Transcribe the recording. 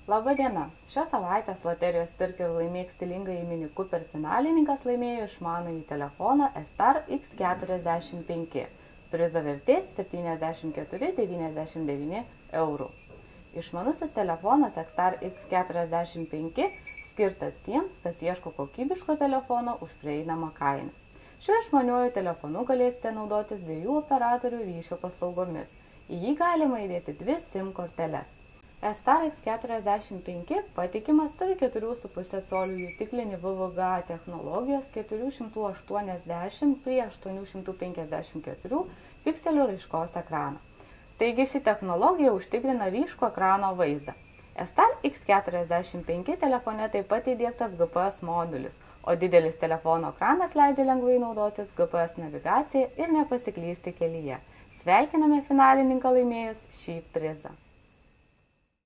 Labadiena! Šios savaitės loterijos Pirk ir laimėk stilingąjį Mini Cooper finalininkas laimėjo išmanųjį telefoną Star X45. Prizo vertė 74,99 eurų. Išmanusis telefonas Star X45 skirtas tiems, kas ieško kokybiško telefono už prieinamą kainą. Šiuo išmaniuoju telefonu galėsite naudotis 2 operatorių ryšio paslaugomis. Į jį galima įdėti 2 SIM korteles. Star X45 patikimas, turi 4,5 colių jutiklinį VVGA technologijos 480x854 pikselių raiškos ekraną. Taigi ši technologija užtikrina ryškų ekrano vaizdą. Star X45 telefone taip pat įdiegtas GPS modulis, o didelis telefono ekranas leidžia lengvai naudotis GPS navigacija ir nepasiklysti kelyje. Sveikiname finalininką laimėjus šį prizą.